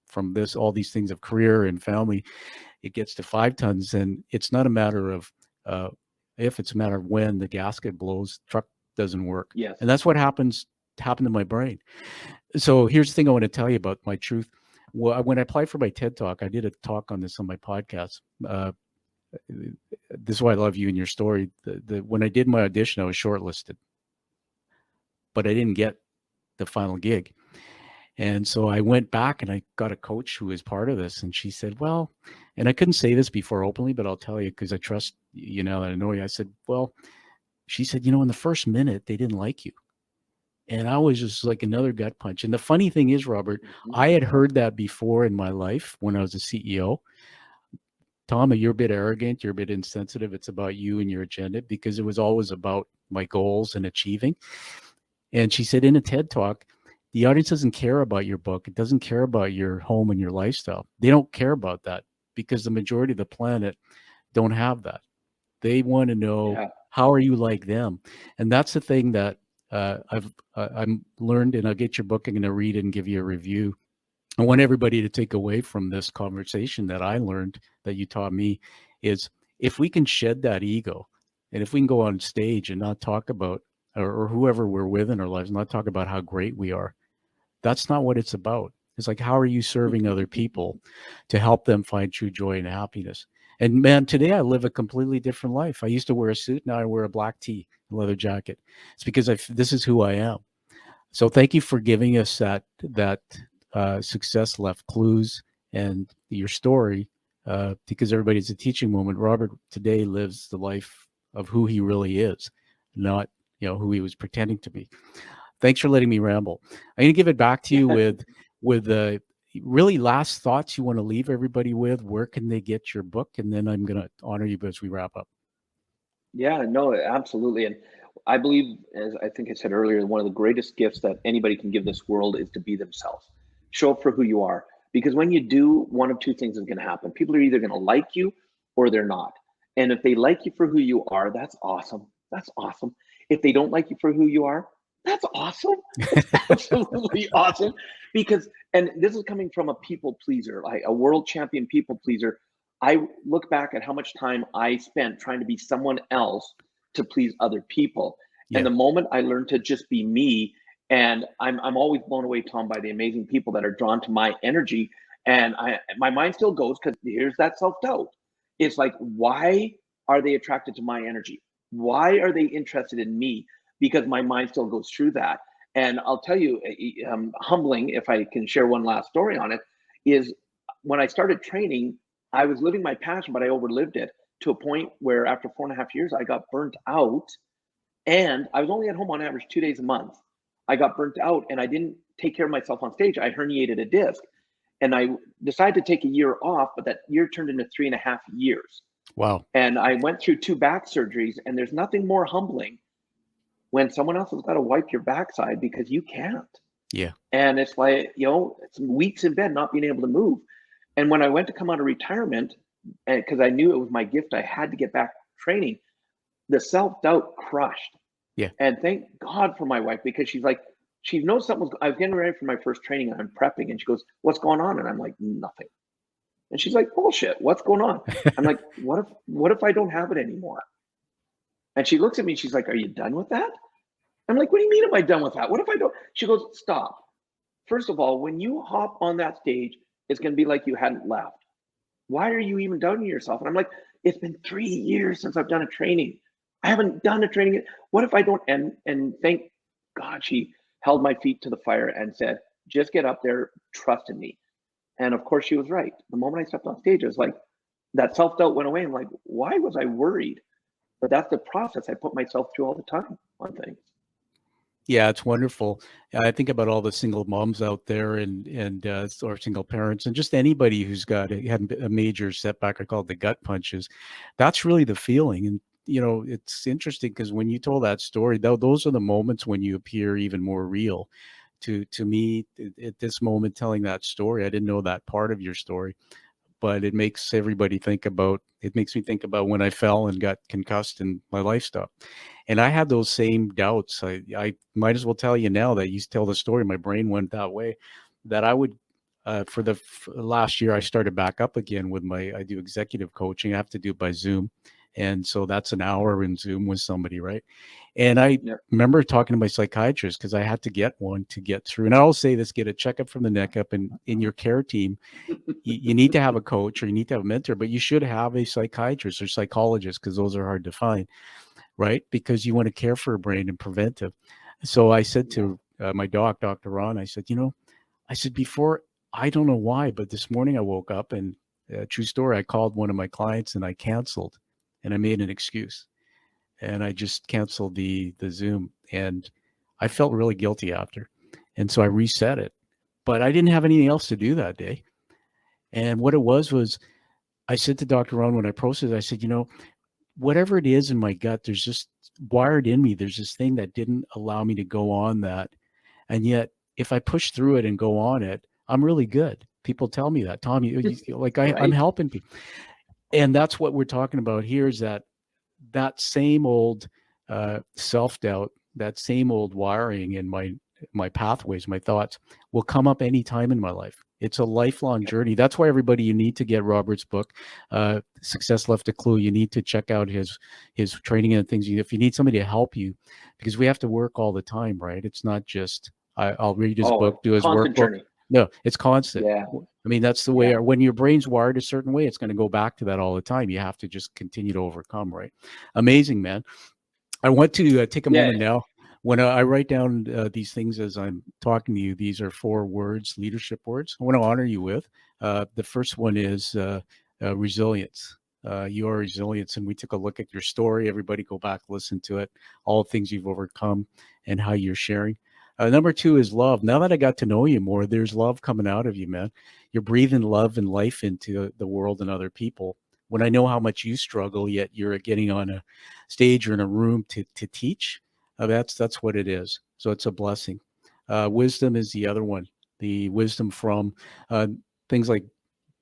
from all these things of career and family, it gets to 5 tons, and it's not a matter of if, it's a matter of when the gasket blows, truck doesn't work. Yes. And that's what happened to my brain. So here's the thing I want to tell you about my truth. Well, when I applied for my TED Talk, I did a talk on this on my podcast. This is why I love you and your story. When I did my audition, I was shortlisted, but I didn't get the final gig. And so I went back and I got a coach who was part of this. And she said, well, and I couldn't say this before openly, but I'll tell you because I trust you now that I know you. I said, well, she said, in the first minute, they didn't like you. And I was just like another gut punch. And the funny thing is, Robert, I had heard that before in my life when I was a CEO. Tom, you're a bit arrogant, you're a bit insensitive. It's about you and your agenda, because it was always about my goals and achieving. And she said in a TED Talk, the audience doesn't care about your book. It doesn't care about your home and your lifestyle. They don't care about that because the majority of the planet don't have that. They want to know, how are you like them? And that's the thing that I've learned, and I'll get your book. I'm going to read it and give you a review. I want everybody to take away from this conversation that I learned, that you taught me, is if we can shed that ego, and if we can go on stage and not talk about, or whoever we're with in our lives, not talk about how great we are. That's not what it's about. It's like, how are you serving other people to help them find true joy and happiness? And man, today I live a completely different life. I used to wear a suit. Now I wear a black tee, a leather jacket. It's because this is who I am. So thank you for giving us that success left clues and your story, because everybody's a teaching moment. Robert today lives the life of who he really is, not who he was pretending to be. Thanks for letting me ramble. I'm going to give it back to you with really last thoughts you want to leave everybody with. Where can they get your book? And then I'm going to honor you as we wrap up. Yeah, no, absolutely. And I believe, as I think I said earlier, one of the greatest gifts that anybody can give this world is to be themselves. Show up for who you are. Because when you do, one of two things is going to happen. People are either going to like you or they're not. And if they like you for who you are, that's awesome. That's awesome. If they don't like you for who you are, that's awesome. It's absolutely awesome. Because, and this is coming from a people pleaser, like a world champion people pleaser. I look back at how much time I spent trying to be someone else to please other people. Yeah. And the moment I learned to just be me, and I'm always blown away, Tom, by the amazing people that are drawn to my energy. And my mind still goes, because here's that self-doubt. It's like, why are they attracted to my energy? Why are they interested in me? Because my mind still goes through that. And I'll tell you, humbling, if I can share one last story on it, is when I started training, I was living my passion, but I overlived it to a point where after 4.5 years, I got burnt out. And I was only at home on average 2 days a month. I got burnt out and I didn't take care of myself on stage. I herniated a disc and I decided to take a year off, but that year turned into 3.5 years. Wow. And I went through 2 back surgeries, and there's nothing more humbling when someone else has got to wipe your backside because you can't. Yeah. And it's like, it's weeks in bed not being able to move. And when I went to come out of retirement, because I knew it was my gift, I had to get back training. the self-doubt crushed. Yeah. And thank God for my wife, because she's like, she knows something I was getting ready for my first training and I'm prepping, and she goes, "What's going on?" And I'm like, "Nothing." And she's like, "Bullshit, what's going on?" I'm like, what if I don't have it anymore? And she looks at me, she's like, "Are you done with that?" I'm like, "What do you mean am I done with that? What if I don't?" She goes, "Stop. First of all, when you hop on that stage, it's going to be like you hadn't left. Why are you even doubting yourself?" And I'm like, "It's been 3 years since I've done a training. I haven't done a training. What if I don't?" And thank God she held my feet to the fire and said, "Just get up there, trust in me." And of course, she was right. The moment I stepped on stage, I was like, that self doubt went away. I'm like, why was I worried? But that's the process I put myself through all the time on things. Yeah, it's wonderful. I think about all the single moms out there and or single parents and just anybody who's had a major setback. I call it the gut punches. That's really the feeling. And it's interesting because when you told that story, those are the moments when you appear even more real. To me, at this moment, telling that story, I didn't know that part of your story, but it makes everybody think about. It makes me think about when I fell and got concussed and my life stopped. And I had those same doubts. I might as well tell you now that you tell the story. My brain went that way, that I would, for the last year, I started back up again with I do executive coaching. I have to do it by Zoom. And so that's an hour in Zoom with somebody, right? And I Yep. remember talking to my psychiatrist because I had to get one to get through. And I always say this: get a checkup from the neck up, and in your care team, you need to have a coach or you need to have a mentor, but you should have a psychiatrist or psychologist because those are hard to find, right? Because you want to care for a brain and preventive. So I said to my doc, Dr. Ron, I said, I said, before, I don't know why, but this morning I woke up and true story, I called one of my clients and I canceled and I made an excuse and I just canceled the Zoom and I felt really guilty after. And so I reset it, but I didn't have anything else to do that day. And what it was I said to Dr. Ron when I processed, I said, whatever it is in my gut, there's just wired in me. There's this thing that didn't allow me to go on that. And yet, if I push through it and go on it, I'm really good. People tell me that, Tom, I'm Right. helping people. And that's what we're talking about here is that same old self-doubt, that same old wiring in my pathways, my thoughts will come up anytime in my life. It's a lifelong journey. That's why everybody, you need to get Robert's book, Success Left a Clue. You need to check out his training and things. If you need somebody to help you, because we have to work all the time, right? It's not just I'll read his book, do his Constant workbook. journey. No, it's constant. Yeah. I mean, that's the way when your brain's wired a certain way, it's going to go back to that all the time. You have to just continue to overcome, right? Amazing, man. I want to take a moment now. When I write down these things as I'm talking to you, these are 4 words, leadership words, I want to honor you with. The first one is resilience. You are resilience. And we took a look at your story. Everybody go back, listen to it, all the things you've overcome and how you're sharing. Number 2 is love. Now that I got to know you more, there's love coming out of you, man. You're breathing love and life into the world and other people. When I know how much you struggle, yet you're getting on a stage or in a room to teach, that's what it is. So it's a blessing. Wisdom is the other one. The wisdom from things like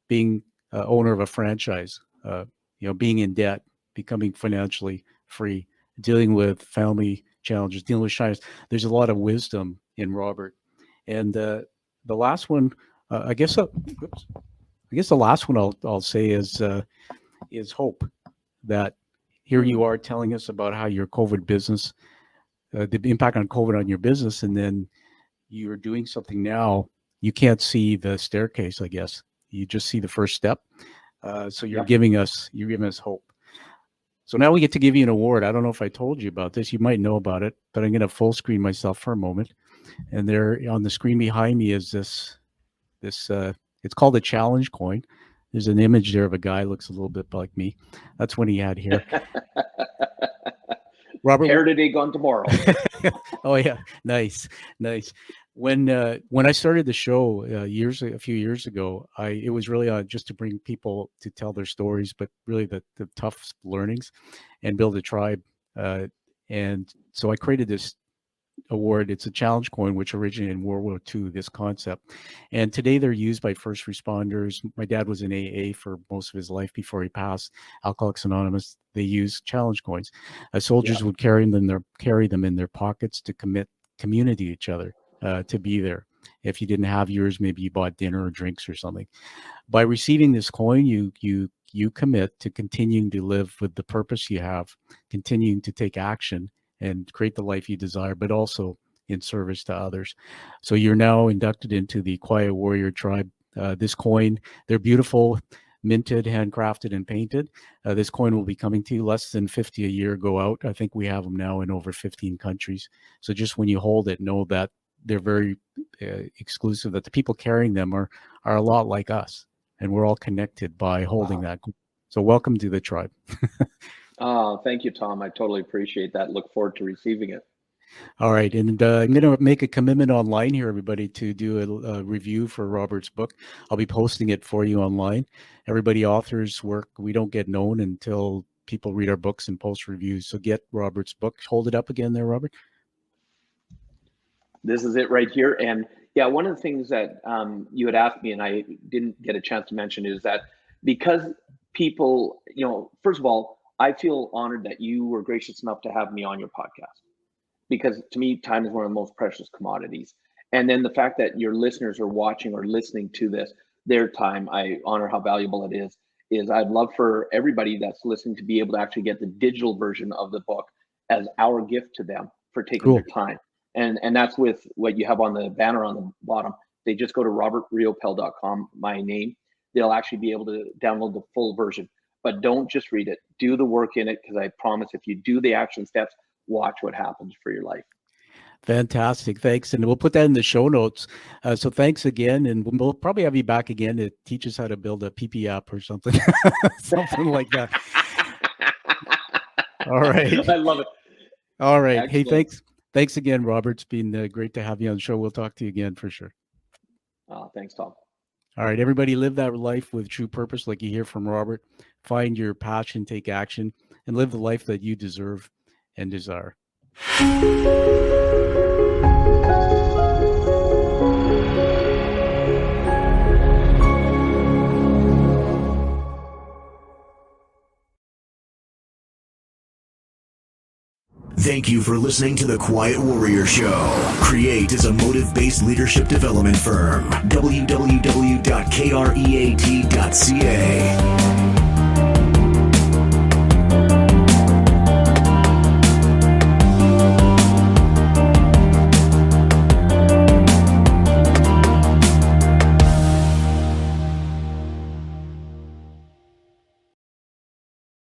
being owner of a franchise, being in debt, becoming financially free, dealing with family challenges, dealing with shyness. There's a lot of wisdom in Robert. And the last one, I guess the last one I'll say is hope. That here you are telling us about how your COVID business, the impact on COVID on your business, and then you're doing something now. You can't see the staircase, I guess. You just see the first step. So you're giving us hope. So now we get to give you an award. I don't know if I told you about this. You might know about it, but I'm going to full screen myself for a moment. And there on the screen behind me is this. It's called a challenge coin. There's an image there of a guy looks a little bit like me. That's when he had hair. Robert, hair today, gone tomorrow. Oh yeah, nice. When I started the show a few years ago, it was really just to bring people to tell their stories, but really the tough learnings, and build a tribe. And so I created this award. It's a challenge coin, which originated in World War II, this concept. And today they're used by first responders. My dad was in AA for most of his life before he passed. Alcoholics Anonymous, they use challenge coins. Soldiers would carry them in their pockets to commit community to each other, to be there. If you didn't have yours, maybe you bought dinner or drinks or something. By receiving this coin, you commit to continuing to live with the purpose you have, continuing to take action and create the life you desire, but also in service to others. So you're now inducted into the Quiet Warrior tribe. This coin, they're beautiful, minted, handcrafted, and painted. This coin will be coming to you. Less than 50 a year go out. I think we have them now in over 15 countries. So just when you hold it, know that they're very exclusive, that the people carrying them are a lot like us, and we're all connected by holding that. So welcome to the tribe. Oh, thank you, Tom. I totally appreciate that. Look forward to receiving it. All right. And I'm going to make a commitment online here, everybody, to do a review for Robert's book. I'll be posting it for you online. Everybody, authors work, we don't get known until people read our books and post reviews. So get Robert's book. Hold it up again there, Robert. This is it right here. And yeah, one of the things that you had asked me and I didn't get a chance to mention is that because people, first of all, I feel honored that you were gracious enough to have me on your podcast, because to me, time is one of the most precious commodities. And then the fact that your listeners are watching or listening to this, their time, I honor how valuable it is I'd love for everybody that's listening to be able to actually get the digital version of the book as our gift to them for taking their time. And that's with what you have on the banner on the bottom. They just go to robertriopel.com, my name. They'll actually be able to download the full version. But don't just read it. Do the work in it, because I promise if you do the action steps, watch what happens for your life. Fantastic. Thanks. And we'll put that in the show notes. So thanks again. And we'll probably have you back again to teach us how to build a PP app or something, something like that. All right. I love it. All right. Excellent. Hey, thanks again, Robert. It's been great to have you on the show. We'll talk to you again for sure. Thanks, Tom. All right, everybody, live that life with true purpose like you hear from Robert. Find your passion, take action, and live the life that you deserve and desire. Thank you for listening to The Quiet Warrior Show. Create is a motive-based leadership development firm. www.kreat.ca